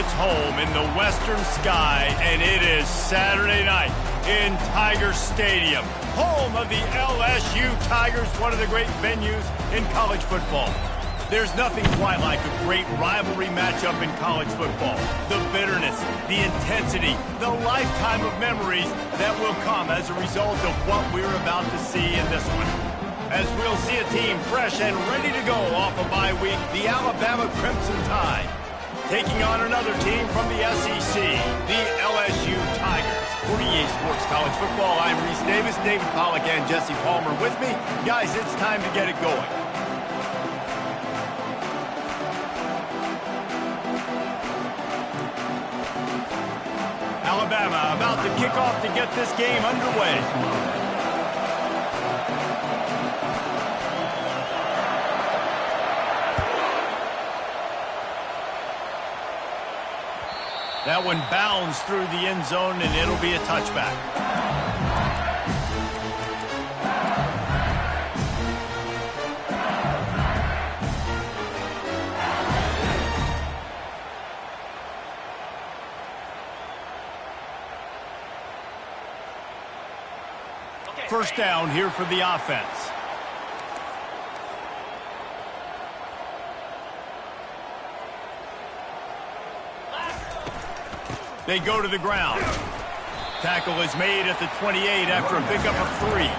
its home in the western sky, and it is Saturday night in Tiger Stadium, home of the LSU Tigers, one of the great venues in college football. There's nothing quite like a great rivalry matchup in college football. The bitterness, the intensity, the lifetime of memories that will come as a result of what we're about to see in this one. As we'll see a team fresh and ready to go off a bye week, the Alabama Crimson Tide, taking on another team from the SEC, the LSU Tigers. For EA Sports College Football, I'm Reese Davis, David Pollack, and Jesse Palmer with me. Guys, it's time to get it going. Alabama about to kick off to get this game underway. That one bounds through the end zone, and it'll be a touchback. First down here for the offense. They go to the ground. Tackle is made at the 28 after a pickup of 3.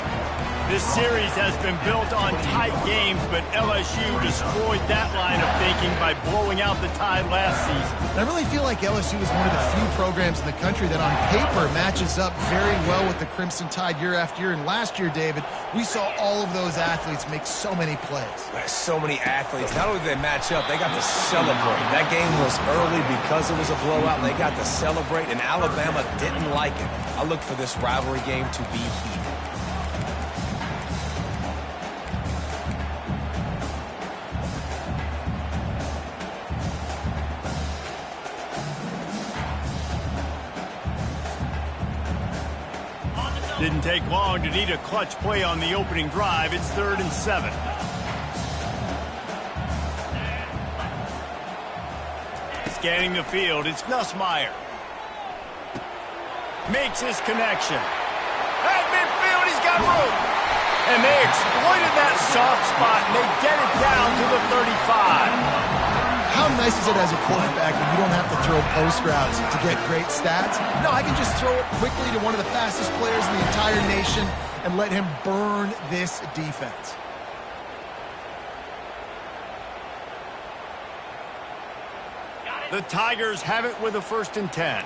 This series has been built on tight games, but LSU destroyed that line of thinking by blowing out the Tide last season. I really feel like LSU is one of the few programs in the country that on paper matches up very well with the Crimson Tide year after year. And last year, David, we saw all of those athletes make so many plays. So many athletes. Not only did they match up, they got to celebrate. That game was early because it was a blowout, and they got to celebrate, and Alabama didn't like it. I look for this rivalry game to be heated. Didn't take long to need a clutch play on the opening drive. It's 3rd and 7. Scanning the field, it's Nussmeier. Makes his connection. At midfield, he's got room. And they exploited that soft spot, and they get it down to the 35. How nice is it as a quarterback when you don't have to throw post routes to get great stats? No, I can just throw it quickly to one of the fastest players in the entire nation and let him burn this defense. The Tigers have it with a 1st and 10.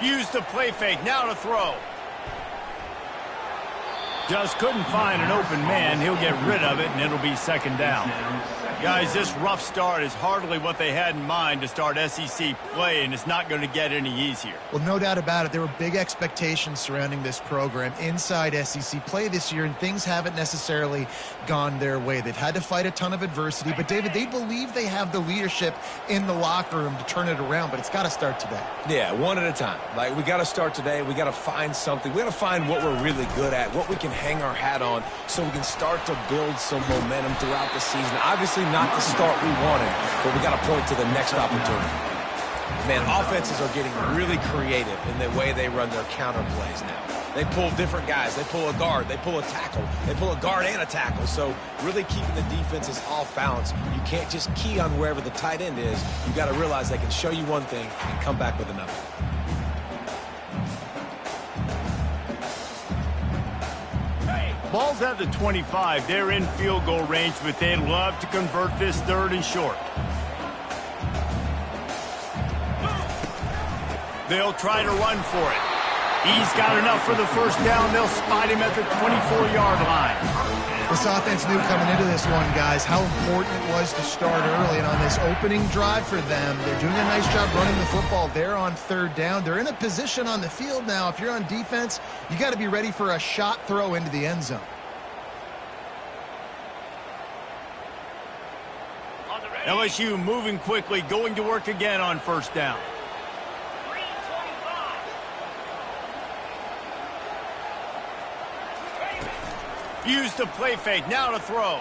Use the play fake, now to throw. Just couldn't find an open man. He'll get rid of it, and it'll be 2nd down. Guys, this rough start is hardly what they had in mind to start SEC play, and it's not going to get any easier. Well, no doubt about it. There were big expectations surrounding this program inside SEC play this year, and things haven't necessarily gone their way. They've had to fight a ton of adversity, but, David, they believe they have the leadership in the locker room to turn it around, but it's got to start today. Yeah, one at a time. Like, we got to start today. We got to find something. We got to find what we're really good at, what we can hang our hat on so we can start to build some momentum throughout the season. Obviously not the start we wanted, but we got to point to the next opportunity. Man, offenses are getting really creative in the way they run their counter plays now. They pull different guys. They pull a guard. They pull a tackle. They pull a guard and a tackle. So really keeping the defenses off balance. You can't just key on wherever the tight end is. You got to realize they can show you one thing and come back with another. Ball's at the 25. They're in field goal range, but they'd love to convert this 3rd and short. They'll try to run for it. He's got enough for the 1st down. They'll spot him at the 24-yard line. This offense knew coming into this one, guys, how important it was to start early. And on this opening drive for them, they're doing a nice job running the football. They're on 3rd down. They're in a position on the field now. If you're on defense, you got to be ready for a shot throw into the end zone. LSU moving quickly, going to work again on 1st down. Use the play fake. Now to throw.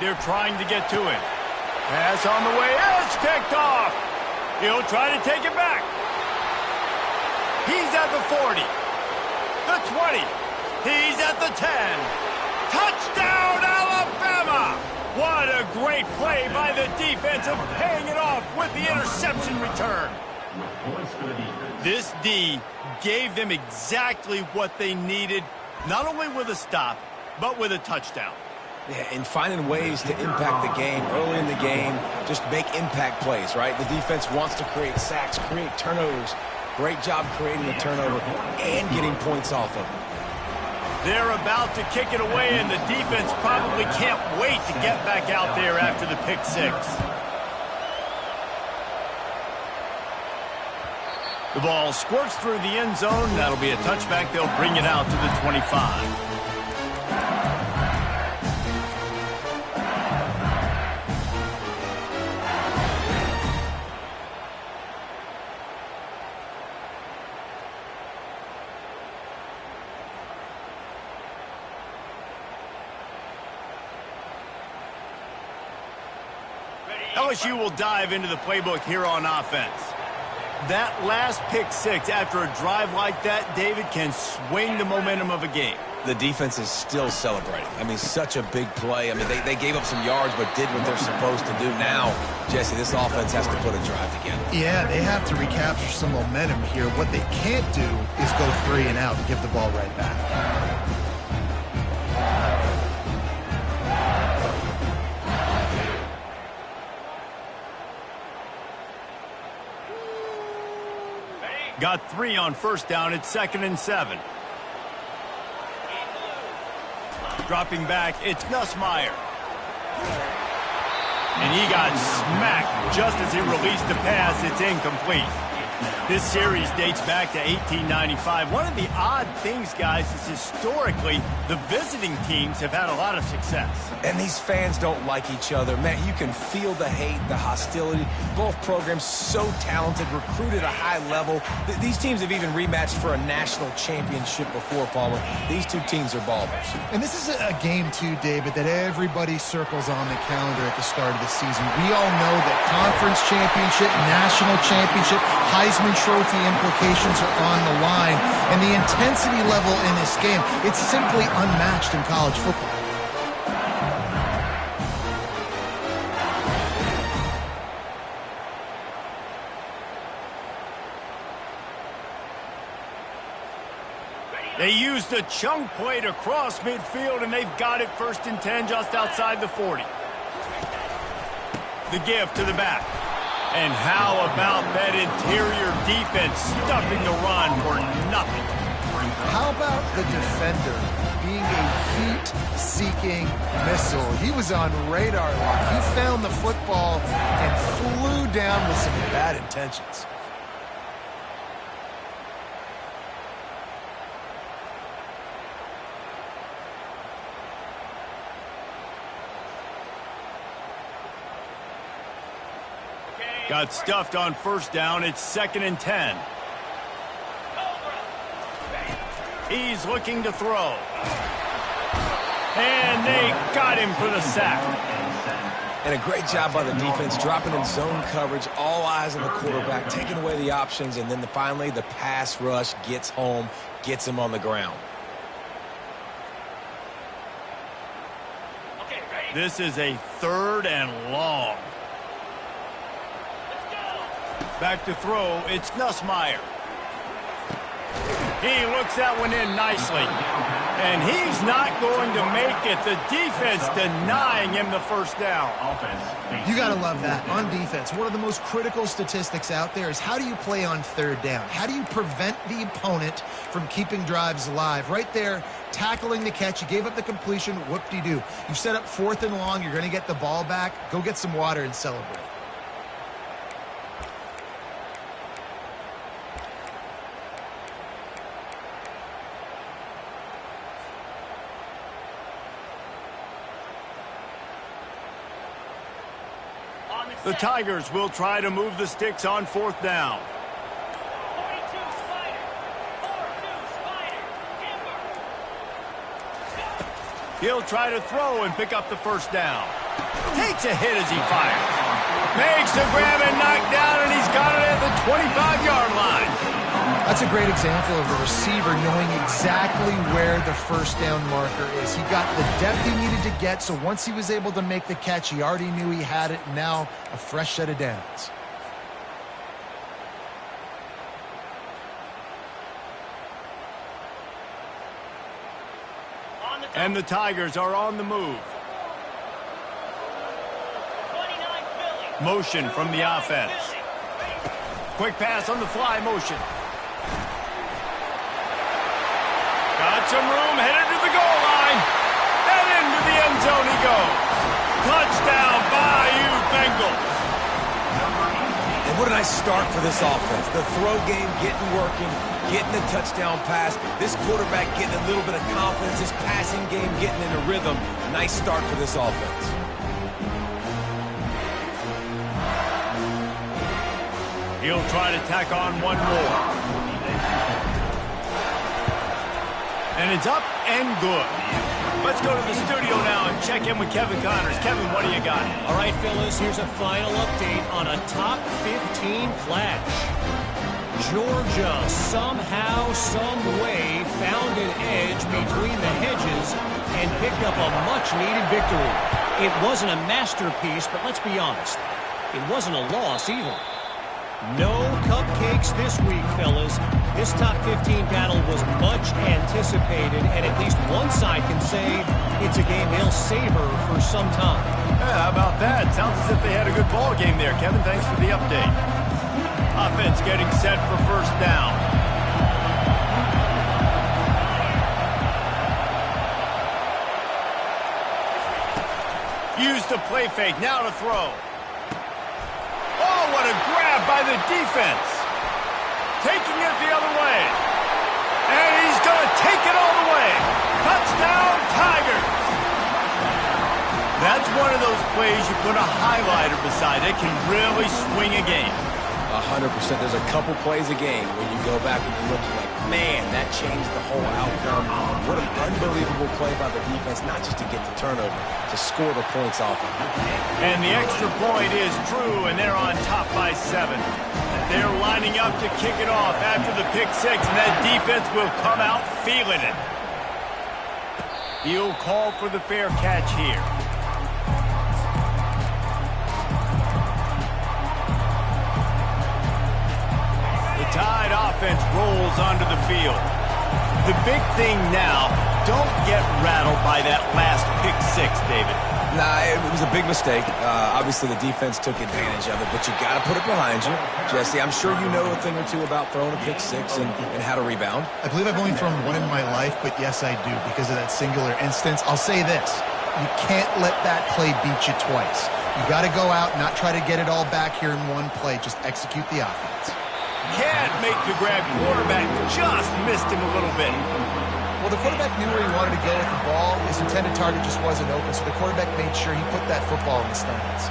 They're trying to get to it. Pass on the way. It's picked off. He'll try to take it back. He's at the 40. The 20. He's at the 10. Touchdown, Alabama! What a great play by the defense of paying it off with the interception return. This D gave them exactly what they needed, not only with a stop, but with a touchdown. Yeah, and finding ways to impact the game early in the game, just make impact plays, right? The defense wants to create sacks, create turnovers. Great job creating the turnover and getting points off of it. They're about to kick it away, and the defense probably can't wait to get back out there after the pick six. The ball squirts through the end zone. That'll be a touchback. They'll bring it out to the 25. LSU will dive into the playbook here on offense. That last pick six after a drive like that, David, can swing the momentum of a game. The defense is still celebrating. I mean, such a big play. I mean, they gave up some yards but did what they're supposed to do. Now, Jesse, this offense has to put a drive together. Yeah, they have to recapture some momentum here. What they can't do is go 3 and out and give the ball right back. Got 3 on first down. It's 2nd and 7. Dropping back, it's Nussmeier. And he got smacked just as he released the pass. It's incomplete. This series dates back to 1895. One of the odd things, guys, is historically the visiting teams have had a lot of success. And these fans don't like each other. Man, you can feel the hate, the hostility. Both programs so talented, recruited at a high level. These teams have even rematched for a national championship before, Palmer. These two teams are ballers. And this is a game, too, David, that everybody circles on the calendar at the start of the season. We all know that conference championship, national championship, Heisman Trophy implications are on the line. And the intensity level in this game, it's simply unmatched in college football. They used the chunk play to cross midfield, and they've got it 1st and 10 just outside the 40. The give to the back. And how about that interior defense stuffing the run for nothing? How about the defender being a heat-seeking missile? He was on radar lock. He found the football and flew down with some bad intentions. Got stuffed on first down. It's 2nd and 10. He's looking to throw. And they got him for the sack. And a great job by the defense, dropping in zone coverage, all eyes on the quarterback, taking away the options, and then finally the pass rush gets home, gets him on the ground. This is a 3rd and long. Back to throw, it's Nussmeier. He looks that one in nicely. And he's not going to make it. The defense denying him the first down. You got to love that. On defense, one of the most critical statistics out there is how do you play on 3rd down? How do you prevent the opponent from keeping drives alive? Right there, tackling the catch. You gave up the completion. Whoop-de-doo. You've set up 4th and long. You're going to get the ball back. Go get some water and celebrate. The Tigers will try to move the sticks on 4th down. He'll try to throw and pick up the first down. Takes a hit as he fires. Makes the grab and knock down, and he's got it at the 25-yard line. That's a great example of a receiver knowing exactly where the first down marker is. He got the depth he needed to get, so once he was able to make the catch, he already knew he had it, and now a fresh set of downs. And the Tigers are on the move. Motion from the offense. Quick pass on the fly motion. Got some room, headed to the goal line. And into the end zone he goes. Touchdown, Bayou Bengals. And what a nice start for this offense. The throw game getting working, getting the touchdown pass. This quarterback getting a little bit of confidence. This passing game getting in a rhythm. Nice start for this offense. He'll try to tack on one more. And it's up and good. Let's go to the studio now and check in with Kevin Connors. Kevin, what do you got? All right, fellas, here's a final update on a top 15 clash. Georgia somehow, some way found an edge between the hedges and picked up a much-needed victory. It wasn't a masterpiece, but let's be honest, it wasn't a loss either. No cupcakes this week, fellas. This top 15 battle was much anticipated, and at least one side can say it's a game they'll savor for some time. Yeah, how about that? Sounds as if they had a good ball game there. Kevin, thanks for the update. Offense getting set for first down. Use the play fake, now to throw. Oh, what a grab by the defense. Taking it the other way. And he's going to take it all the way. Touchdown, Tigers. That's one of those plays you put a highlighter beside it, can really swing a game. 100%. There's a couple plays a game when you go back and you look, you're like, man, that changed the whole outcome. What an unbelievable play by the defense, not just to get the turnover, to score the points off of it. And the extra point is true, and they're on top by 7. They're lining up to kick it off after the pick six, and that defense will come out feeling it. He'll call for the fair catch here. Tide offense rolls onto the field. The big thing now, don't get rattled by that last pick six, David. Nah, it was a big mistake. Obviously, the defense took advantage of it, but you got to put it behind you. Jesse, I'm sure you know a thing or two about throwing a pick six and how to rebound. I believe I've only thrown one in my life, but yes, I do, because of that singular instance. I'll say this. You can't let that play beat you twice. You got to go out, not try to get it all back here in one play. Just execute the offense. Can't make the grab. Quarterback just missed him a little bit. Well, the quarterback knew where he wanted to go with the ball. His intended target just wasn't open, so the quarterback made sure he put that football in the stands.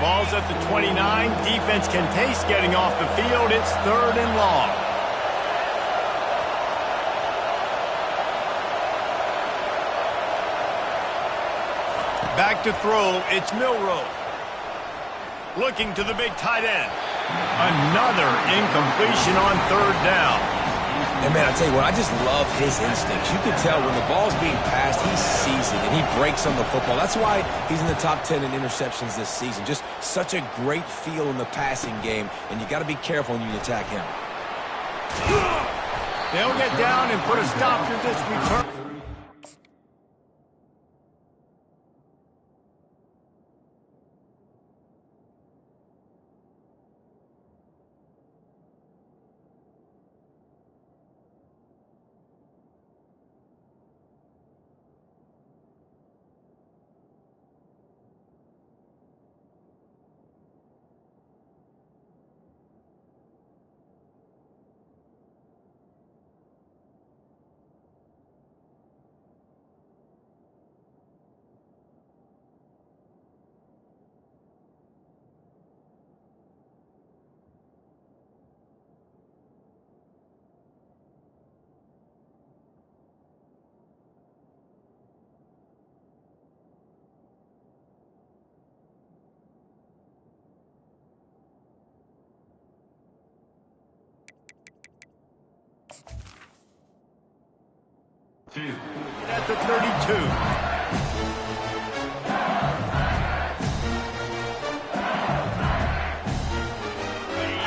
Ball's at the 29. Defense can taste getting off the field. It's 3rd and long. Back to throw. It's Milroe. Looking to the big tight end. Another incompletion on 3rd down. And, man, I tell you what, I just love his instincts. You can tell when the ball's being passed, he sees it, and he breaks on the football. That's why he's in the top 10 in interceptions this season. Just such a great feel in the passing game, and you got to be careful when you attack him. They'll get down and put a stop to this return. At the 32.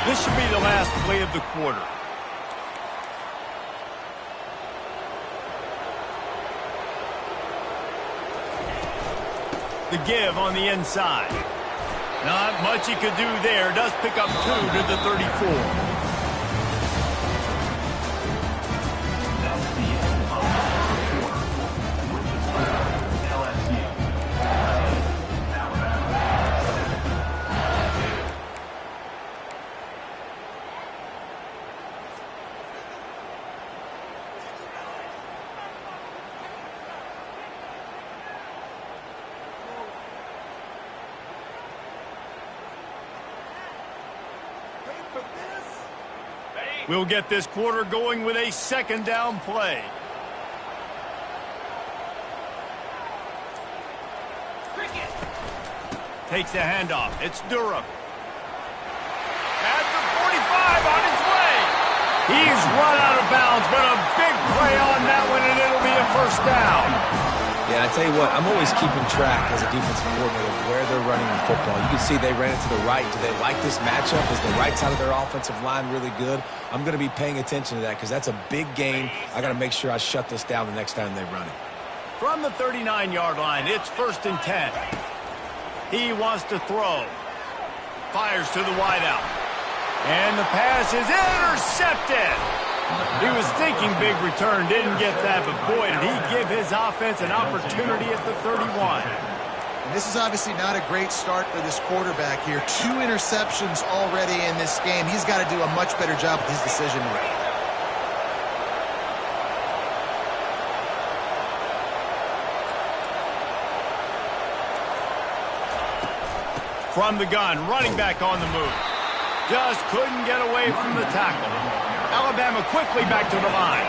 This should be the last play of the quarter. The give on the inside. Not much he could do there. Does pick up 2 to the 34. We'll get this quarter going with a second down play. Takes the handoff. It's Durham. At the 45 on his way. He's run out of bounds, but a big play on that one, and it'll be a first down. Yeah, I tell you what, I'm always keeping track as a defensive coordinator of where they're running the football. You can see they ran it to the right. Do they like this matchup? Is the right side of their offensive line really good? I'm going to be paying attention to that because that's a big gain. I got to make sure I shut this down the next time they run it. From the 39-yard line, it's 1st and 10. He wants to throw. Fires to the wideout. And the pass is intercepted. He was thinking big return, didn't get that, but boy, did he give his offense an opportunity at the 31. And this is obviously not a great start for this quarterback here. 2 interceptions already in this game. He's got to do a much better job with his decision making. From the gun, running back on the move. Just couldn't get away from the tackle. Alabama quickly back to the line.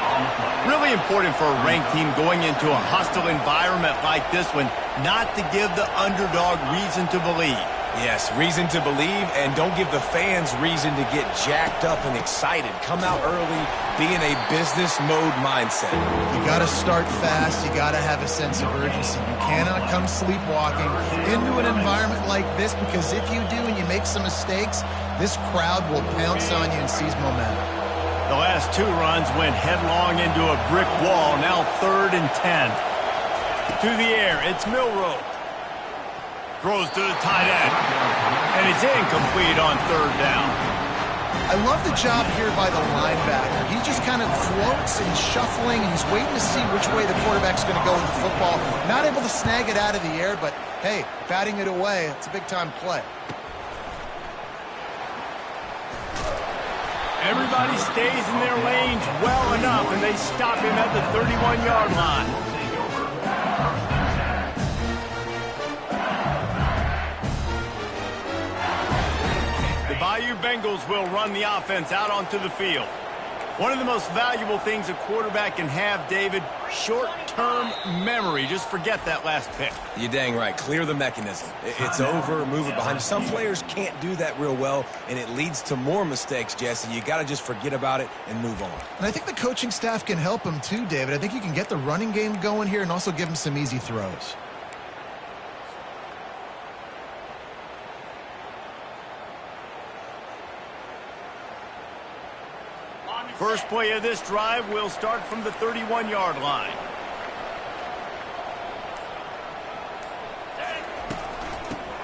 Really important for a ranked team going into a hostile environment like this one, not to give the underdog reason to believe. Yes, reason to believe, and don't give the fans reason to get jacked up and excited. Come out early, be in a business mode mindset. You got to start fast. You got to have a sense of urgency. You cannot come sleepwalking into an environment like this, because if you do and you make some mistakes, this crowd will pounce on you and seize momentum. The last 2 runs went headlong into a brick wall. Now 3rd and 10. To the air, it's Milroe. Throws to the tight end. And it's incomplete on 3rd down. I love the job here by the linebacker. He just kind of floats and shuffling, and he's waiting to see which way the quarterback's going to go with the football. Not able to snag it out of the air, but hey, batting it away, it's a big-time play. Everybody stays in their lanes well enough, and they stop him at the 31-yard line. The Bayou Bengals will run the offense out onto the field. One of the most valuable things a quarterback can have, David, short-term memory. Just forget that last pick. You're dang right. Clear the mechanism. It's over, move it behind you. Some players can't do that real well, and it leads to more mistakes, Jesse. You got to just forget about it and move on. And I think the coaching staff can help him too, David. I think you can get the running game going here and also give him some easy throws. First play of this drive will start from the 31-yard line.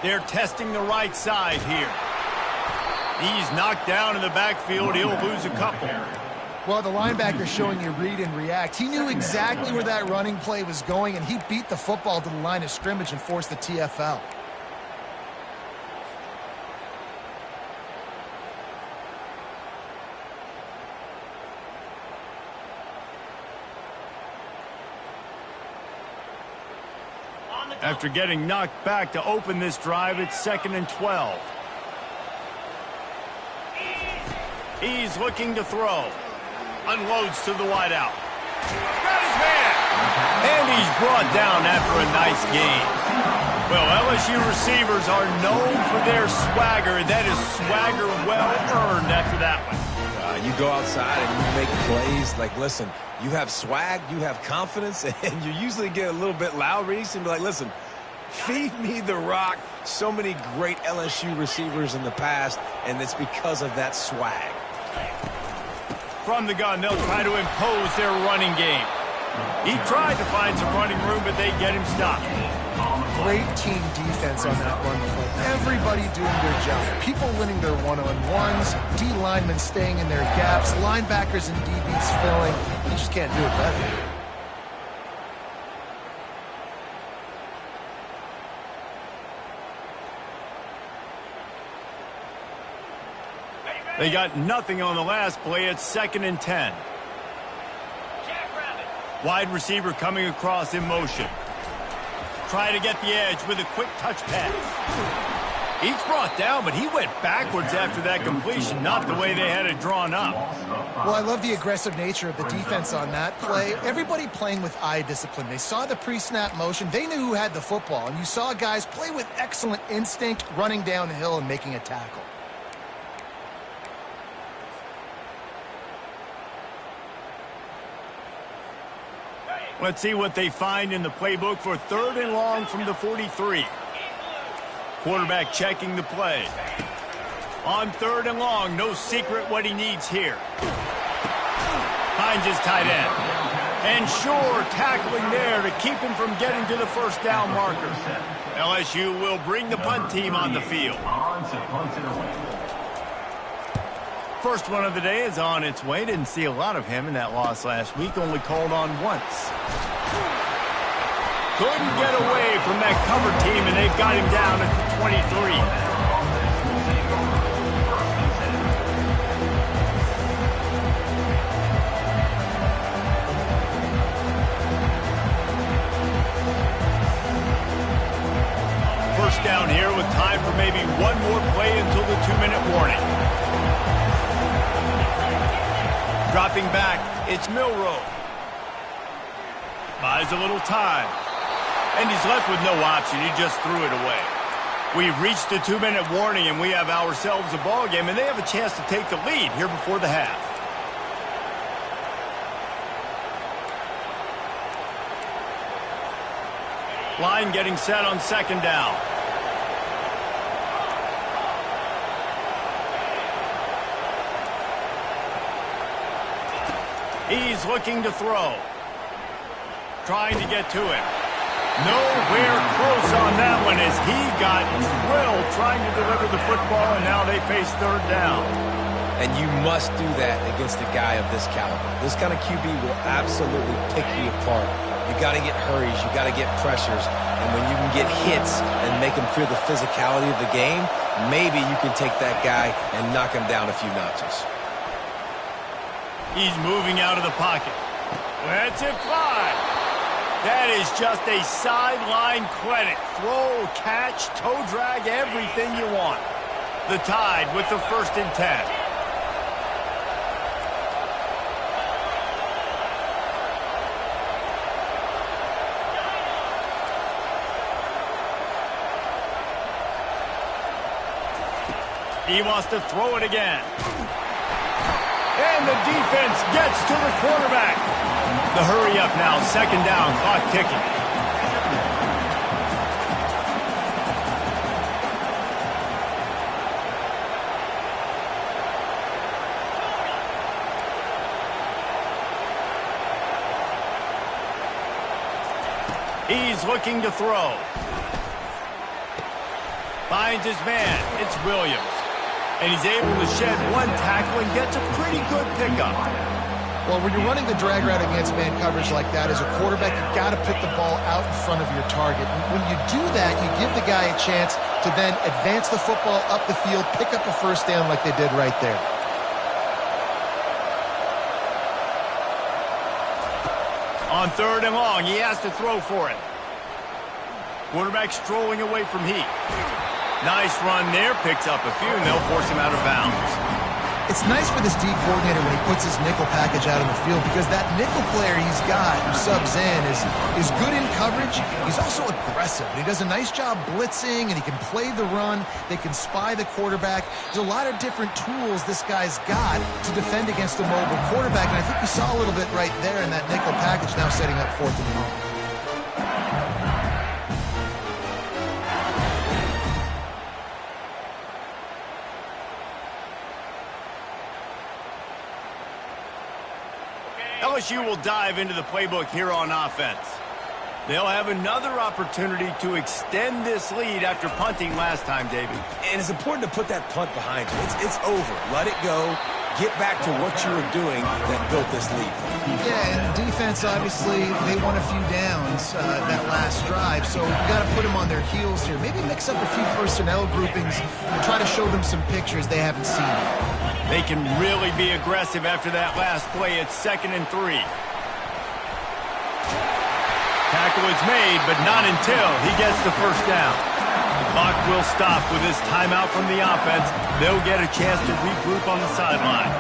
They're testing the right side here. He's knocked down in the backfield. He'll lose a couple. Well, the linebacker showing you read and react. He knew exactly where that running play was going, and he beat the football to the line of scrimmage and forced the TFL. After getting knocked back to open this drive, it's 2nd and 12. He's looking to throw. Unloads to the wideout. Got his man! And he's brought down after a nice gain. Well, LSU receivers are known for their swagger. That is swagger well earned after that one. You go outside and you make plays. Like, listen, you have swag, you have confidence, and you usually get a little bit loud, Reese, and be like, listen, feed me the rock. So many great LSU receivers in the past, and it's because of that swag. From the gun, they'll try to impose their running game. He tried to find some running room, but they get him stopped. Great team defense on that run play. Everybody doing their job. People winning their one-on-ones, D linemen staying in their gaps, linebackers and DBs filling. You just can't do it better. They got nothing on the last play. It's 2nd and 10. Wide receiver coming across in motion. Try to get the edge with a quick touch pass. He's brought down, but he went backwards after that completion, not the way they had it drawn up. Well, I love the aggressive nature of the defense on that play. Everybody playing with eye discipline. They saw the pre-snap motion. They knew who had the football, and you saw guys play with excellent instinct, running down the hill and making a tackle. Let's see what they find in the playbook for 3rd and long from the 43. Quarterback checking the play. On 3rd and long, no secret what he needs here. Finds his tight end. And sure, tackling there to keep him from getting to the first down marker. LSU will bring the punt team on the field. First one of the day is on its way. Didn't see a lot of him in that loss last week. Only called on once. Couldn't get away from that cover team, and they've got him down at the 23. First down here with time for maybe one more play until the 2-minute warning. Dropping back, it's Milroe. Buys a little time. And he's left with no option. He just threw it away. We've reached the 2-minute warning, and we have ourselves a ball game, and they have a chance to take the lead here before the half. Line getting set on 2nd down. He's looking to throw. Trying to get to him. Nowhere close on that one as he got drilled trying to deliver the football, and now they face 3rd down. And you must do that against a guy of this caliber. This kind of QB will absolutely pick you apart. You got to get hurries. You got to get pressures. And when you can get hits and make him feel the physicality of the game, maybe you can take that guy and knock him down a few notches. He's moving out of the pocket. Lets it fly. That is just a sideline credit. Throw, catch, toe drag, everything you want. The Tide with the 1st and 10. He wants to throw it again. And the defense gets to the quarterback. The hurry up now, 2nd down, clock ticking. He's looking to throw. Finds his man. It's Williams. And he's able to shed one tackle and gets a pretty good pickup. Well, when you're running the drag route against man coverage like that, as a quarterback, you've got to put the ball out in front of your target. When you do that, you give the guy a chance to then advance the football up the field, pick up a 1st down like they did right there. On 3rd and long, he has to throw for it. Quarterback strolling away from heat. Nice run there, picks up a few, and they'll force him out of bounds. It's nice for this D coordinator when he puts his nickel package out in the field, because that nickel player he's got who subs in is good in coverage. He's also aggressive. And he does a nice job blitzing, and he can play the run. They can spy the quarterback. There's a lot of different tools this guy's got to defend against a mobile quarterback, and I think we saw a little bit right there in that nickel package, now setting up 4th and long. LSU will dive into the playbook here on offense. They'll have another opportunity to extend this lead after punting last time, David. And it's important to put that punt behind you. It's over. Let it go. Get back to what you were doing that built this lead. Yeah, and defense, obviously, they won a few downs that last drive, so you got to put them on their heels here. Maybe mix up a few personnel groupings and try to show them some pictures they haven't seen. They can really be aggressive after that last play. It's 2nd and 3. Tackle is made, but not until he gets the first down. The clock will stop with this timeout from the offense. They'll get a chance to regroup on the sideline.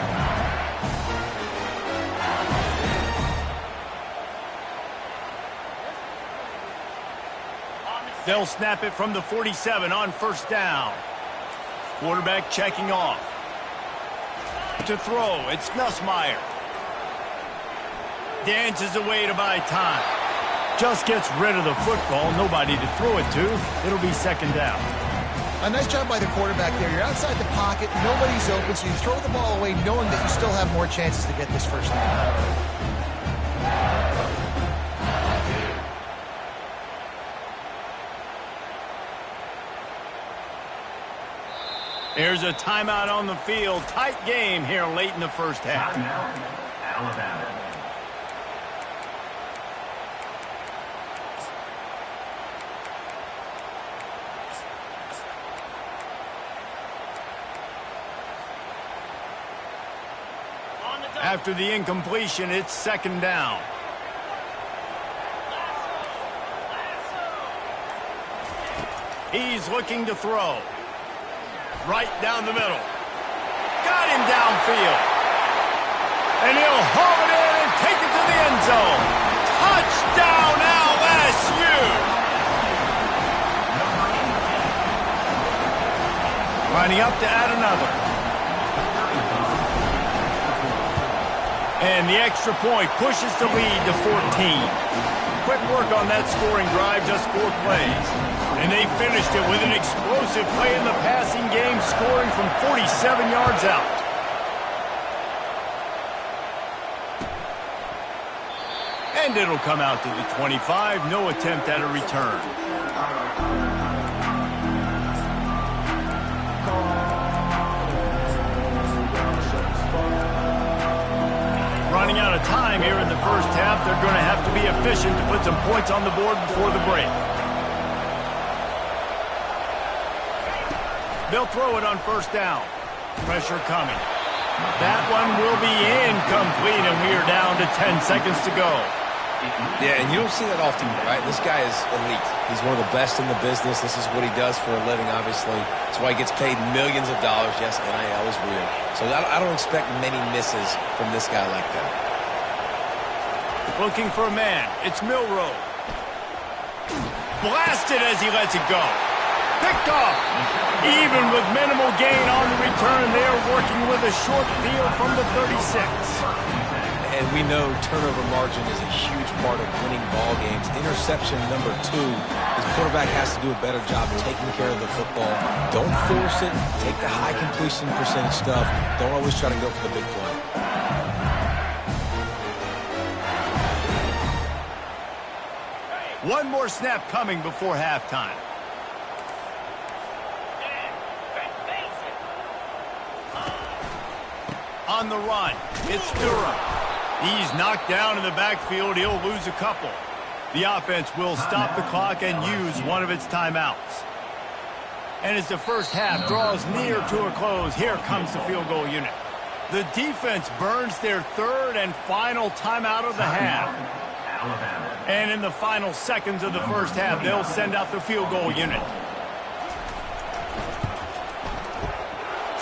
They'll snap it from the 47 on 1st down. Quarterback checking off. To throw, it's Nussmeier. Dances away to buy time. Just gets rid of the football. Nobody to throw it to. It'll be 2nd down. A nice job by the quarterback there. You're outside the pocket. Nobody's open, so you throw the ball away knowing that you still have more chances to get this first down. There's a timeout on the field. Tight game here late in the first half. Alabama. After the incompletion, it's 2nd down. He's looking to throw. Right down the middle. Got him downfield. And he'll haul it in and take it to the end zone. Touchdown, LSU! Lining up to add another. And the extra point pushes the lead to 14. Quick work on that scoring drive, just 4 plays. And they finished it with an explosive play in the passing game, scoring from 47 yards out. And it'll come out to the 25. No attempt at a return. Running out of time here in the first half. They're going to have to be efficient to put some points on the board before the break. They'll throw it on 1st down. Pressure coming. That one will be incomplete, and we are down to 10 seconds to go. Yeah, and you don't see that often, right? This guy is elite. He's one of the best in the business. This is what he does for a living, obviously. That's why he gets paid millions of dollars. Yes, NIL is real. So I don't expect many misses from this guy like that. Looking for a man. It's Milroe. Blasted as he lets it go. Picked off. Even with minimal gain on the return, they are working with a short field from the 36. And we know turnover margin is a huge part of winning ball games. Interception number 2. His quarterback has to do a better job of taking care of the football. Don't force it. Take the high completion percentage stuff. Don't always try to go for the big play. One more snap coming before halftime. On the run, it's Durham. He's knocked down in the backfield. He'll lose a couple. The offense will stop the clock and use one of its timeouts. And as the first half draws near to a close, here comes the field goal unit. The defense burns their 3rd and final timeout of the half. And in the final seconds of the first half, they'll send out the field goal unit.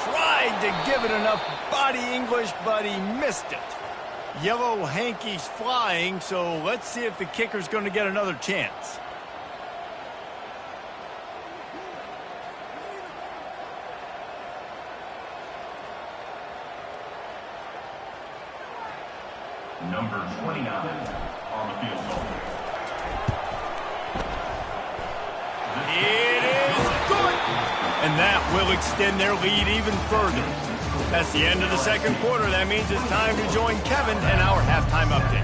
Tried to give it enough body English, but he missed it. Yellow hankies flying, so let's see if the kicker's going to get another chance. Number 29 on the field goal. It is good! And that will extend their lead even further. That's the end of the second quarter. That means it's time to join Kevin and our halftime update.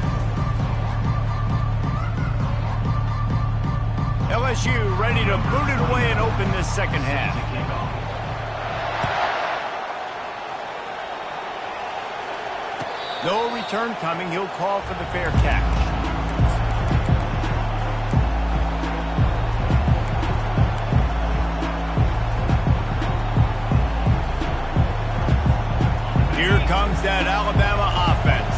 LSU ready to boot it away and open this second half. No return coming. He'll call for the fair catch. Here comes that Alabama offense.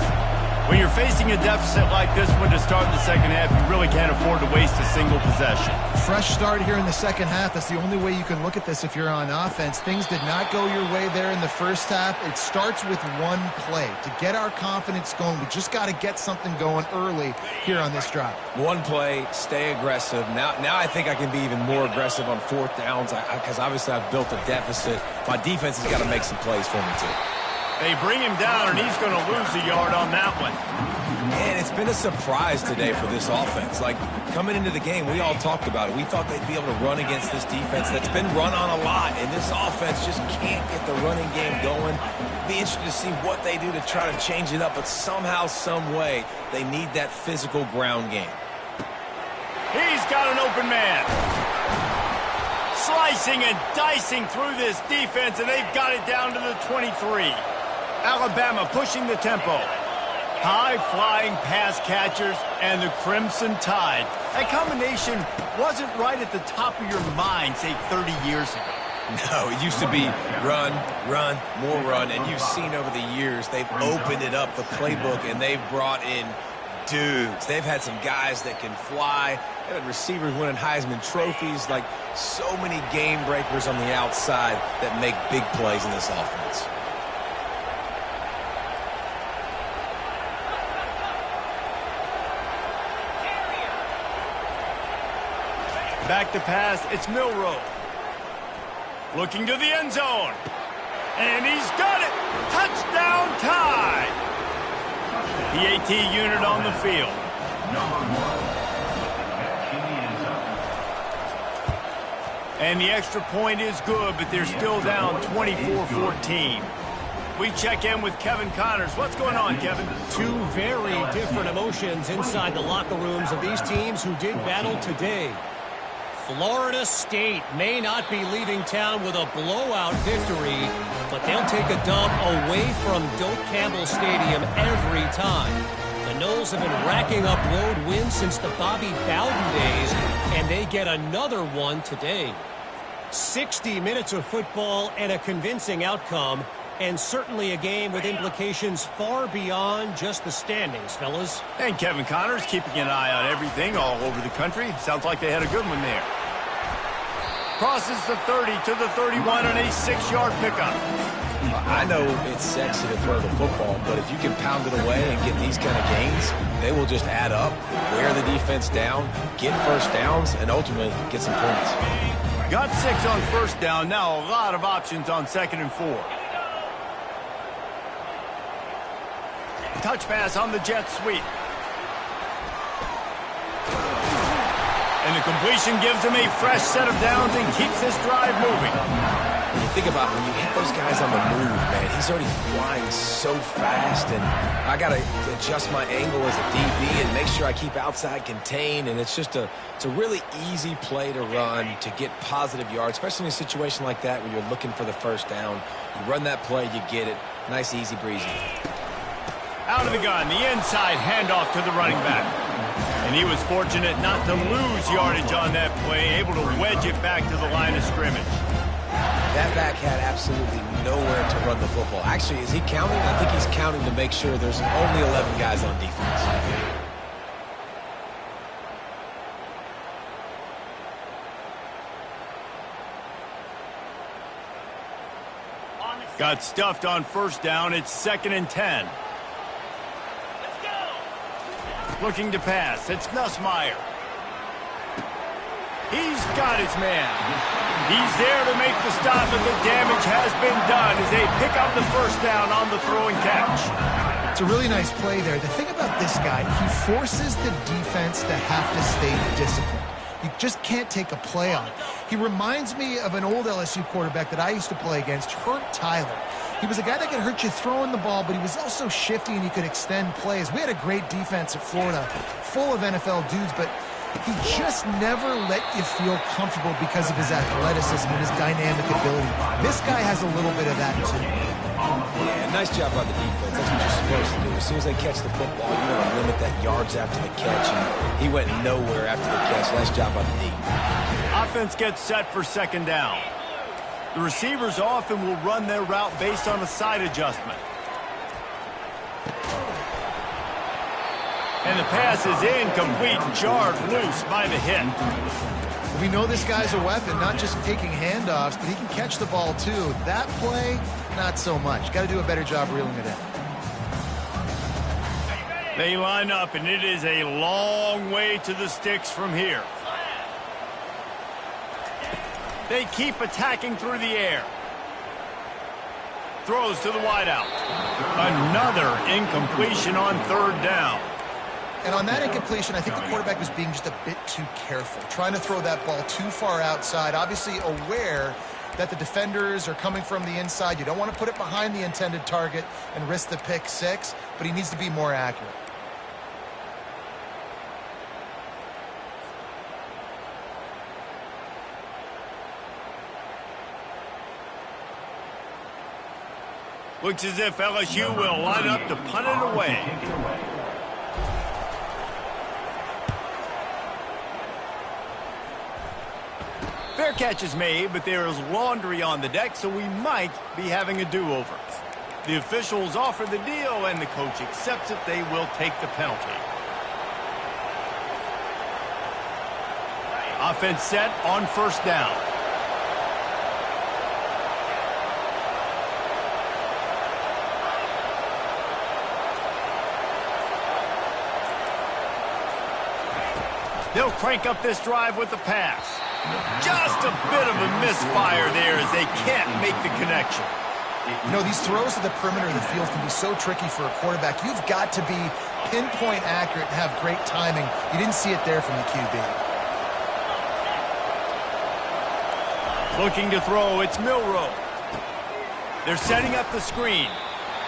When you're facing a deficit like this one to start the second half, you really can't afford to waste a single possession. Fresh start here in the second half. That's the only way you can look at this if you're on offense. Things did not go your way there in the first half. It starts with one play. To get our confidence going, we just got to get something going early here on this drive. One play, stay aggressive. Now I think I can be even more aggressive on fourth downs because obviously I've built a deficit. My defense has got to make some plays for me too. They bring him down, and he's going to lose a yard on that one. Man, it's been a surprise today for this offense. Like, coming into the game, we all talked about it. We thought they'd be able to run against this defense that's been run on a lot, and this offense just can't get the running game going. Be interested to see what they do to try to change it up, but somehow, some way, they need that physical ground game. He's got an open man. Slicing and dicing through this defense, and they've got it down to the 23. Alabama pushing the tempo. High-flying pass catchers and the Crimson Tide. That combination wasn't right at the top of your mind, say, 30 years ago. No, it used to be run, run, more run, and you've seen over the years they've opened it up, the playbook, and they've brought in dudes. They've had some guys that can fly. They've had receivers winning Heisman trophies, like so many game breakers on the outside that make big plays in this offense. Back to pass, it's Milroe. Looking to the end zone. And he's got it! Touchdown Tide! The AT unit on the field. And the extra point is good, but they're still down 24-14. We check in with Kevin Connors. What's going on, Kevin? Two very different emotions inside the locker rooms of these teams who did battle today. Florida State may not be leaving town with a blowout victory, but they'll take a dub away from Doak Campbell Stadium every time. The Noles have been racking up road wins since the Bobby Bowden days, and they get another one today. 60 minutes of football and a convincing outcome, and certainly a game with implications far beyond just the standings, fellas. And Kevin Connors keeping an eye on everything all over the country. Sounds like they had a good one there. Crosses the 30 to the 31 on a 6-yard pickup. I know it's sexy to throw the football, but if you can pound it away and get these kind of gains, they will just add up, wear the defense down, get first downs, and ultimately get some points. Got 6 on first down. Now a lot of options on 2nd and 4. Touch pass on the jet sweep. And the completion gives him a fresh set of downs and keeps this drive moving. When you think about when you hit those guys on the move, man, he's already flying so fast, and I got to adjust my angle as a DB and make sure I keep outside contained, and it's a really easy play to run to get positive yards, especially in a situation like that when you're looking for the first down. You run that play, you get it. Nice, easy breezy. Out of the gun, the inside handoff to the running back. And he was fortunate not to lose yardage on that play, able to wedge it back to the line of scrimmage. That back had absolutely nowhere to run the football. Actually, is he counting? I think he's counting to make sure there's only 11 guys on defense. On the Got stuffed on first down. It's 2nd and 10. Looking to pass. It's Nussmeier. He's got his man. He's there to make the stop, but the damage has been done as they pick up the first down on the throw and catch. It's a really nice play there. The thing about this guy, he forces the defense to have to stay disciplined. You just can't take a play on. He reminds me of an old LSU quarterback that I used to play against, Herb Tyler. He was a guy that could hurt you throwing the ball, but he was also shifty and he could extend plays. We had a great defense at Florida, full of NFL dudes, but he just never let you feel comfortable because of his athleticism and his dynamic ability. This guy has a little bit of that, too. Yeah, nice job by the defense. That's what you're supposed to do. As soon as they catch the football, you want to limit that yards after the catch. And he went nowhere after the catch. Nice job by the D. Offense gets set for 2nd down. The receivers often will run their route based on a side adjustment. And the pass is incomplete, jarred loose by the hit. We know this guy's a weapon, not just taking handoffs, but he can catch the ball too. That play, not so much. Got to do a better job reeling it in. They line up, and it is a long way to the sticks from here. They keep attacking through the air. Throws to the wideout. Another incompletion on 3rd down. And on that incompletion, I think the quarterback was being just a bit too careful, trying to throw that ball too far outside, obviously aware that the defenders are coming from the inside. You don't want to put it behind the intended target and risk the pick 6, but he needs to be more accurate. Looks as if LSU will line up to punt it away. Fair catch is made, but there is laundry on the deck, so we might be having a do-over. The officials offer the deal, and the coach accepts it. They will take the penalty. Offense set on 1st down. They'll crank up this drive with the pass. Just a bit of a misfire there as they can't make the connection. You know, these throws to the perimeter of the field can be so tricky for a quarterback. You've got to be pinpoint accurate and have great timing. You didn't see it there from the QB. Looking to throw, it's Milroe. They're setting up the screen,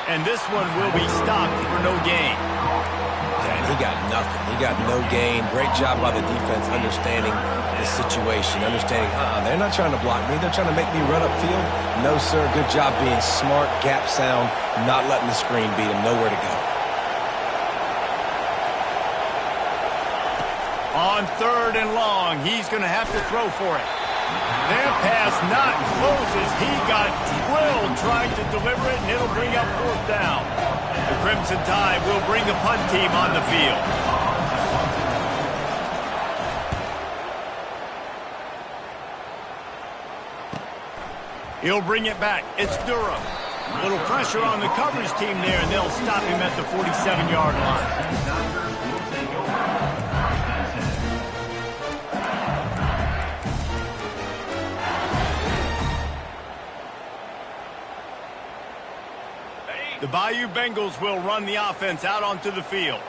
and this one will be stopped for no gain. And he got nothing. He got no gain. Great job by the defense understanding the situation, understanding, they're not trying to block me. They're trying to make me run upfield. No, sir. Good job being smart, gap sound, not letting the screen beat him. Nowhere to go. On 3rd and long, he's going to have to throw for it. Their pass not close as he got drilled trying to deliver it, and it'll bring up 4th down. The Crimson Tide will bring the punt team on the field. He'll bring it back. It's Durham. A little pressure on the coverage team there, and they'll stop him at the 47-yard line. The Bayou Bengals will run the offense out onto the field.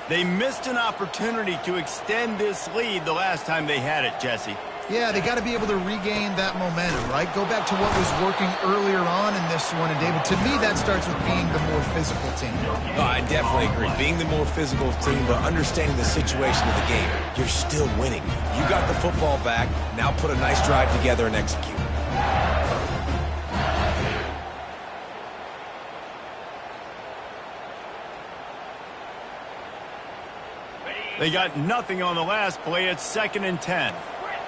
They missed an opportunity to extend this lead the last time they had it, Jesse. Yeah, they got to be able to regain that momentum, right? Go back to what was working earlier on in this one. And, David, to me, that starts with being the more physical team. No, I definitely agree. Being the more physical team, but understanding the situation of the game. You're still winning. You got the football back. Now put a nice drive together and execute. They got nothing on the last play. It's 2nd and 10.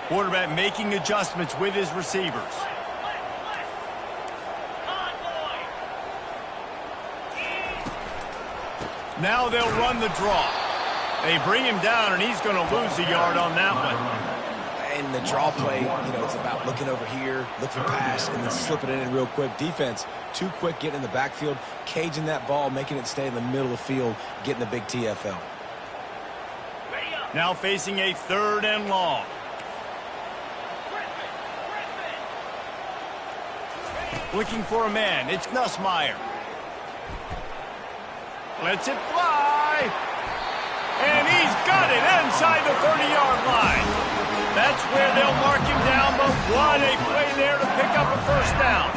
Quarterback making adjustments with his receivers. Now they'll run the draw. They bring him down, and he's going to lose a yard on that one. in the draw play, it's about looking over here, look for pass, and then slipping it in real quick. Defense, too quick getting in the backfield, caging that ball, making it stay in the middle of the field, getting the big TFL. Now facing a 3rd and long. Looking for a man. It's Nussmeier. Lets it fly. And he's got it inside the 30-yard line. That's where they'll mark him down, but what a play there to pick up a 1st down.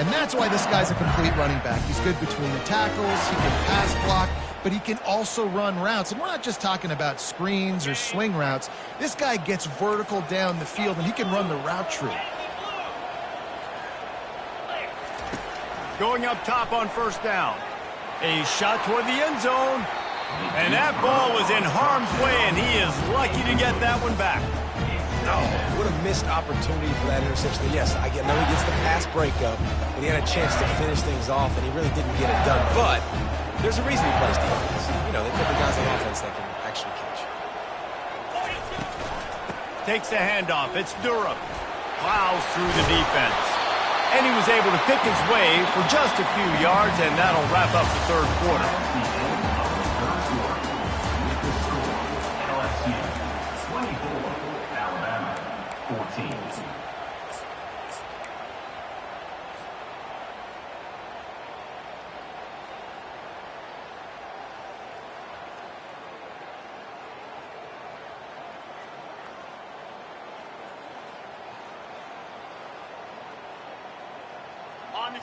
And that's why this guy's a complete running back. He's good between the tackles, he can pass block, but he can also run routes. And we're not just talking about screens or swing routes. This guy gets vertical down the field, and he can run the route tree. Going up top on 1st down. A shot toward the end zone. And that ball was in harm's way, and he is lucky to get that one back. Oh, what a missed opportunity for that interception. Yes, I know he gets the pass breakup, but he had a chance to finish things off, and he really didn't get it done. But there's a reason he plays defense. They put the guys on offense that can actually catch. Takes the handoff. It's Durham. Plows through the defense. And he was able to pick his way for just a few yards, and that'll wrap up the 3rd quarter. LSU 24, Alabama 14.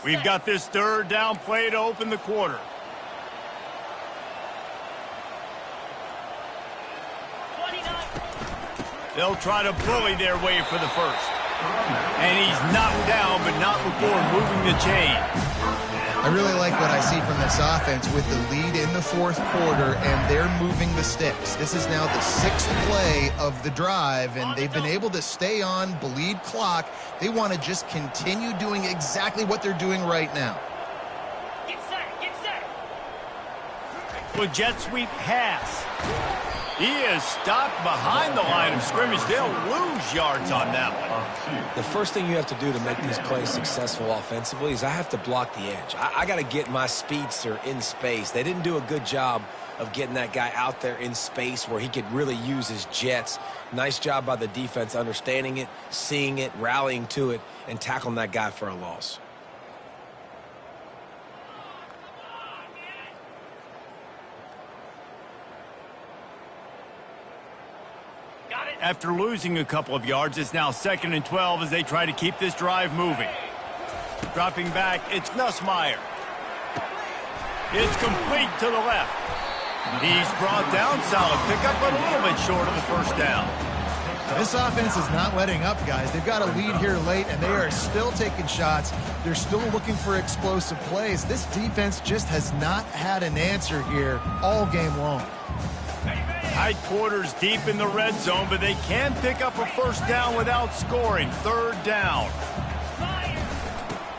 We've got this 3rd down play to open the quarter. They'll try to bully their way for the 1st. And he's knocked down, but not before moving the chain. I really like what I see from this offense with the lead in the 4th quarter, and they're moving the sticks. This is now the 6th play of the drive, and they've been able to stay on, bleed clock. They want to just continue doing exactly what they're doing right now. Get set, get set. With jet sweep pass. He is stopped behind the line of scrimmage. They'll lose yards on that one. The first thing you have to do to make these plays successful offensively is I have to block the edge. I got to get my speedster in space. They didn't do a good job of getting that guy out there in space where he could really use his jets. Nice job by the defense understanding it, seeing it, rallying to it, and tackling that guy for a loss. After losing a couple of yards, it's now 2nd and 12 as they try to keep this drive moving. Dropping back, it's Nussmeier. It's complete to the left. He's brought down, solid pickup, but a little bit short of the 1st down. This offense is not letting up, guys. They've got a lead here late, and they are still taking shots. They're still looking for explosive plays. This defense just has not had an answer here all game long. Tight quarters deep in the red zone, but they can pick up a 1st down without scoring. 3rd down.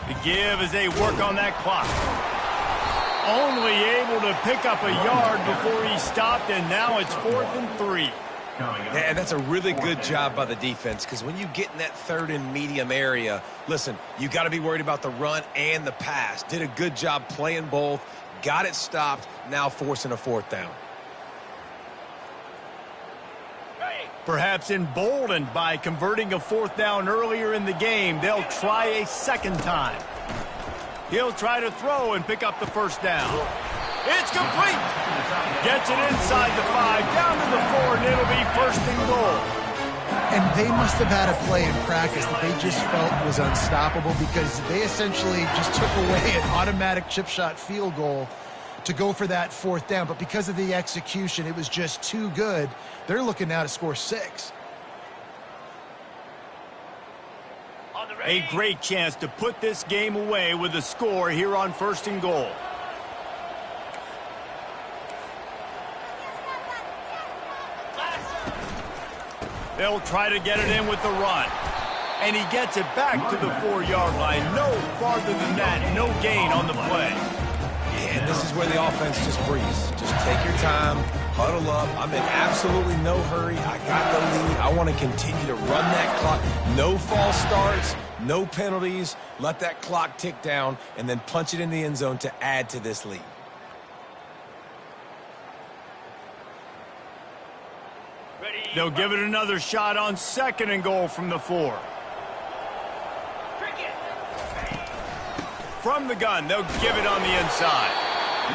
The give as they work on that clock. Only able to pick up a yard before he stopped, and now it's 4th and 3. And that's a really good job by the defense, because when you get in that 3rd and medium area, listen, you got to be worried about the run and the pass. Did a good job playing both, got it stopped, now forcing a 4th down. Perhaps emboldened by converting a 4th down earlier in the game, they'll try a 2nd time. He'll try to throw and pick up the 1st down. It's complete. Gets it inside the 5, down to the 4, and it'll be 1st and goal. And they must have had a play in practice that they just felt was unstoppable, because they essentially just took away an automatic chip shot field goal to go for that 4th down. But because of the execution, it was just too good. They're looking now to score 6. A great chance to put this game away with a score here on 1st and goal. They'll try to get it in with the run. And he gets it back to the 4-yard line. No farther than that. No gain on the play. And this is where the offense just breathes. Just take your time, Huddle up. I'm in absolutely no hurry. I got the lead. I want to continue to run that clock. No false starts, no penalties. Let that clock tick down and then punch it in the end zone to add to this lead. They'll give it another shot on 2nd and goal from the 4. From the gun, they'll give it on the inside.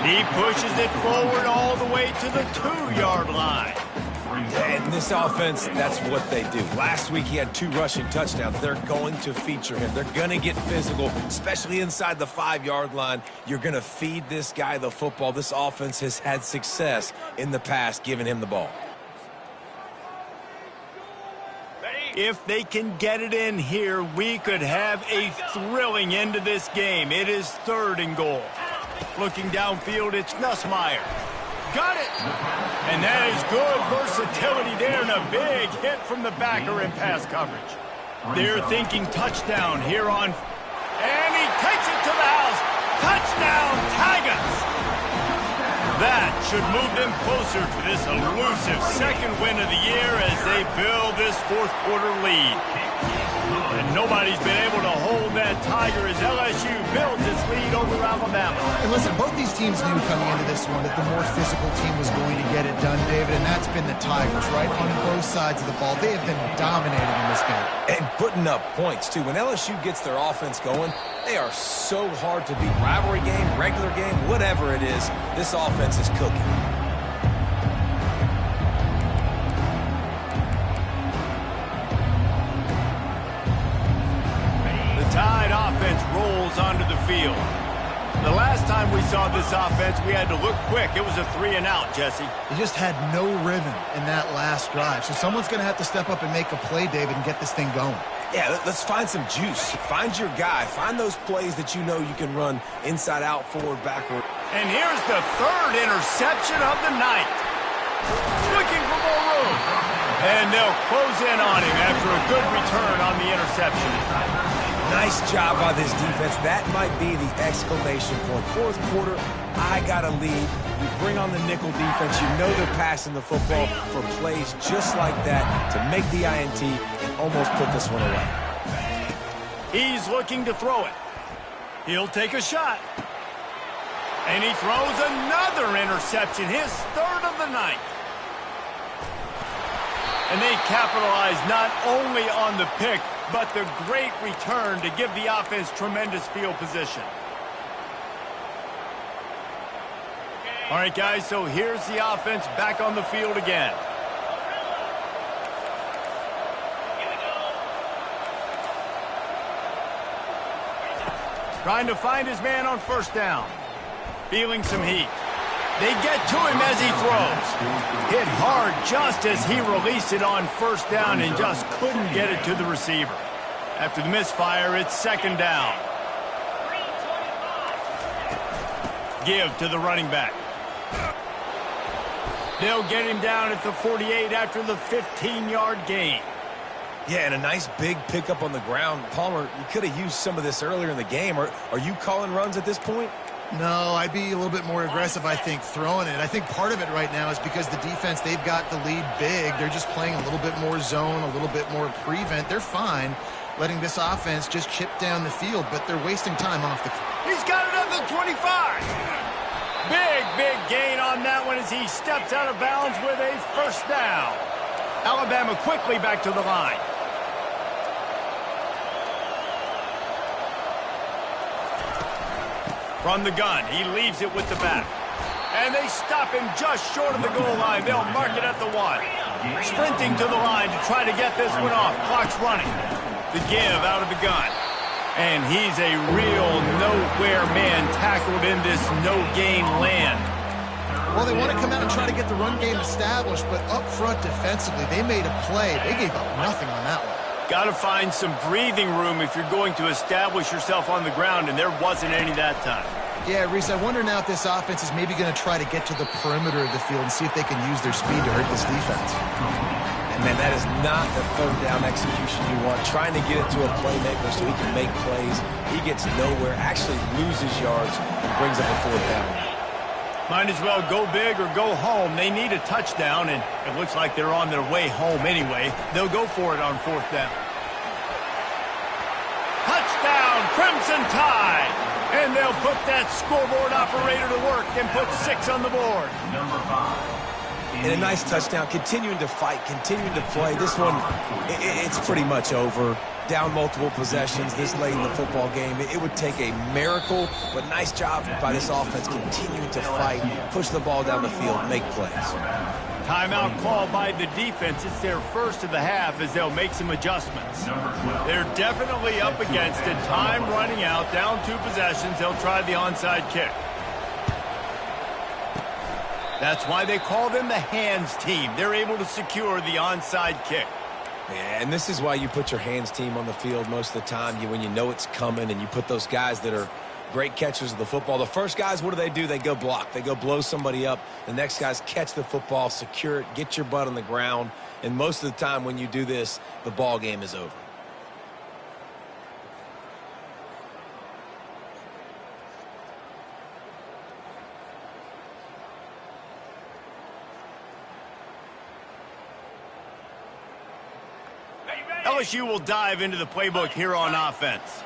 He pushes it forward all the way to the 2-yard line. And this offense, that's what they do. Last week, he had 2 rushing touchdowns. They're going to feature him. They're going to get physical, especially inside the 5-yard line. You're going to feed this guy the football. This offense has had success in the past giving him the ball. If they can get it in here, we could have a thrilling end to this game. It is 3rd and goal. Looking downfield, it's Nussmeier. Got it! And that is good versatility there and a big hit from the backer in pass coverage. They're thinking touchdown here on... And he takes it to the house. Touchdown, Tigers! That should move them closer to this elusive 2nd win of the year as they build this 4th quarter lead. And nobody's been able to hold that Tiger as LSU builds its lead over Alabama. And listen, both these teams knew coming into this one that the more physical team was going to get it done, David, and that's been the Tigers, right? On both sides of the ball. They have been dominating in this game. And putting up points, too. When LSU gets their offense going, they are so hard to beat. Rivalry game, regular game, whatever it is, this offense is cooking. The Tide offense rolls onto the field. The last time we saw this offense, we had to look quick. It was a 3-and-out, Jesse. They just had no rhythm in that last drive. So someone's going to have to step up and make a play, David, and get this thing going. Yeah, let's find some juice. Find your guy. Find those plays that you know you can run inside out, forward, backward. And here's the 3rd interception of the night. Looking for more room. And they'll close in on him after a good return on the interception. Nice job by this defense. That might be the exclamation point. 4th quarter, I got a lead. You bring on the nickel defense. You know they're passing the football for plays just like that to make the INT and almost put this one away. He's looking to throw it. He'll take a shot. And he throws another interception, his 3rd of the night. And they capitalize not only on the pick, but the great return to give the offense tremendous field position. All right, guys, so here's the offense back on the field again. Trying to find his man on 1st down. Feeling some heat. They get to him as he throws. Hit hard just as he released it on 1st down and just couldn't get it to the receiver. After the misfire, it's 2nd down. Give to the running back. They'll get him down at the 48 after the 15-yard gain. Yeah, and a nice big pickup on the ground. Palmer, you could have used some of this earlier in the game. Are you calling runs at this point? No, I'd be a little bit more aggressive, I think, throwing it. I think part of it right now is because the defense, they've got the lead big. They're just playing a little bit more zone, a little bit more prevent. They're fine letting this offense just chip down the field, but they're wasting time off the... He's got it at the 25. Big gain on that one as he steps out of bounds with a 1st down. Alabama quickly back to the line. From the gun, he leaves it with the back. And they stop him just short of the goal line. They'll mark it at the 1. Sprinting to the line to try to get this one off. Clock's running. The give out of the gun. And he's a real nowhere man tackled in this no-gain land. Well, they want to come out and try to get the run game established, but up front defensively, they made a play. They gave up nothing on that one. Got to find some breathing room if you're going to establish yourself on the ground, and there wasn't any that time. Yeah, Reese, I wonder now if this offense is maybe going to try to get to the perimeter of the field and see if they can use their speed to hurt this defense. And, man, that is not the 3rd down execution you want. Trying to get it to a playmaker so he can make plays. He gets nowhere, actually loses yards, and brings up a 4th down. Might as well go big or go home. They need a touchdown, and it looks like they're on their way home anyway. They'll go for it on 4th down. Touchdown, Crimson Tide! And they'll put that scoreboard operator to work and put 6 on the board. Number 5. And a nice touchdown, continuing to fight, continuing to play. This one, it's pretty much over. Down multiple possessions this late in the football game. It would take a miracle, but nice job by this offense continuing to fight, push the ball down the field, make plays. Timeout called by the defense. It's their first of the half as they'll make some adjustments. They're definitely up against it. Time running out, down 2 possessions. They'll try the onside kick. That's why they call them the hands team. They're able to secure the onside kick. Yeah, and this is why you put your hands team on the field most of the time. When you know it's coming and you put those guys that are great catchers of the football. The first guys, what do? They go block. They go blow somebody up. The next guys catch the football, secure it, get your butt on the ground. And most of the time when you do this, the ball game is over. LSU will dive into the playbook here on offense.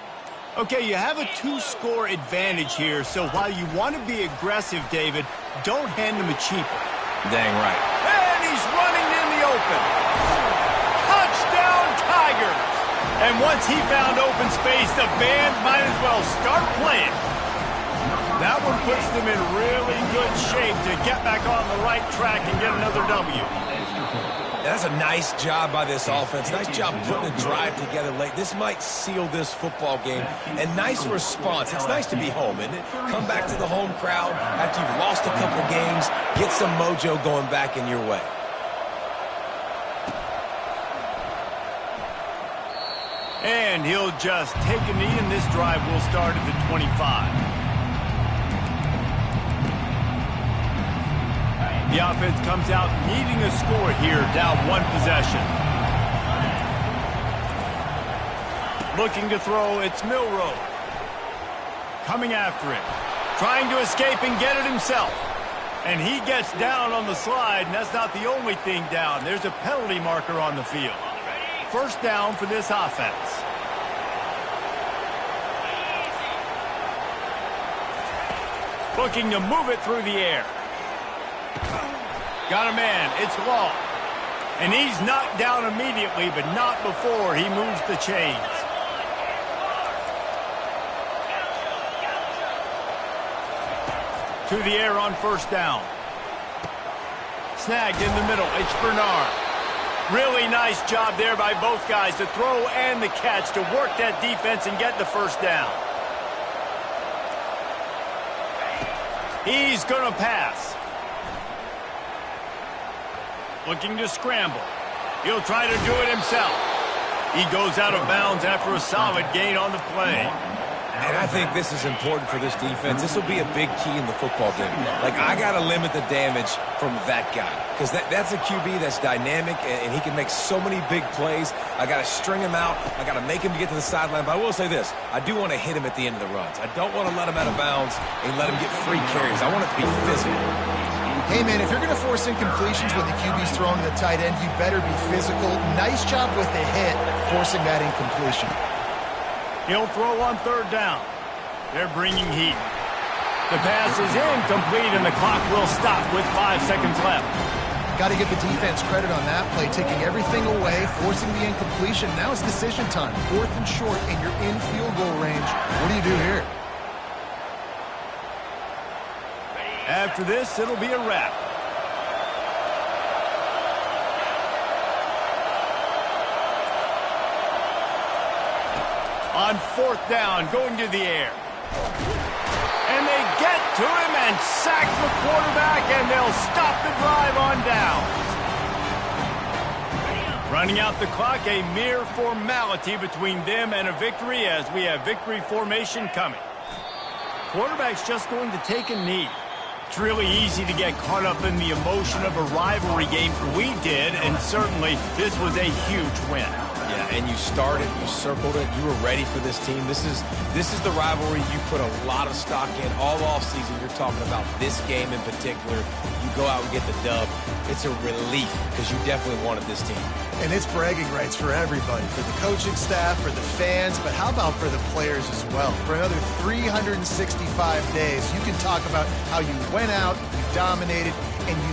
Okay, you have a 2-score advantage here, so while you want to be aggressive, David, don't hand them a cheaper. Dang right. And he's running in the open. Touchdown, Tigers! And once he found open space, the band might as well start playing. That one puts them in really good shape to get back on the right track and get another W. That's a nice job by this offense. Nice job putting a drive together late. This might seal this football game. And nice response. It's nice to be home, isn't it? Come back to the home crowd after you've lost a couple games. Get some mojo going back in your way. And he'll just take a knee, and this drive will start at the 25. The offense comes out needing a score here, down 1 possession. Looking to throw, it's Milroe. Coming after him. Trying to escape and get it himself. And he gets down on the slide, and that's not the only thing down. There's a penalty marker on the field. 1st down for this offense. Looking to move it through the air. Got a man. It's Law. And he's knocked down immediately, but not before he moves the chains. To the air on 1st down. Snagged in the middle. It's Bernard. Really nice job there by both guys to throw and the catch to work that defense and get the 1st down. He's going to pass. Looking to scramble. He'll try to do it himself. He goes out of bounds after a solid gain on the play. And I think this is important for this defense. This will be a big key in the football game. Like, I got to limit the damage from that guy. Because that's a QB that's dynamic, and he can make so many big plays. I got to string him out. I got to make him get to the sideline. But I will say this. I do want to hit him at the end of the runs. I don't want to let him out of bounds and let him get free carries. I want it to be physical. Hey, man, if you're going to force incompletions when the QB's throwing to the tight end, you better be physical. Nice job with the hit, forcing that incompletion. He'll throw on 3rd down. They're bringing heat. The pass is incomplete, and the clock will stop with 5 seconds left. Got to give the defense credit on that play, taking everything away, forcing the incompletion. Now it's decision time. 4th and short, and you're in field goal range. What do you do here? After this, it'll be a wrap. On 4th down, going to the air. And they get to him and sack the quarterback, and they'll stop the drive on downs. Running out the clock, a mere formality between them and a victory as we have victory formation coming. Quarterback's just going to take a knee. It's really easy to get caught up in the emotion of a rivalry game. We did, and certainly this was a huge win. Yeah, and you started, you circled it, you were ready for this team. This is the rivalry you put a lot of stock in all offseason. You're talking about this game in particular. You go out and get the dub. It's a relief because you definitely wanted this team. And it's bragging rights for everybody, for the coaching staff, for the fans, but how about for the players as well? For another 365 days, you can talk about how you went out, you dominated, and you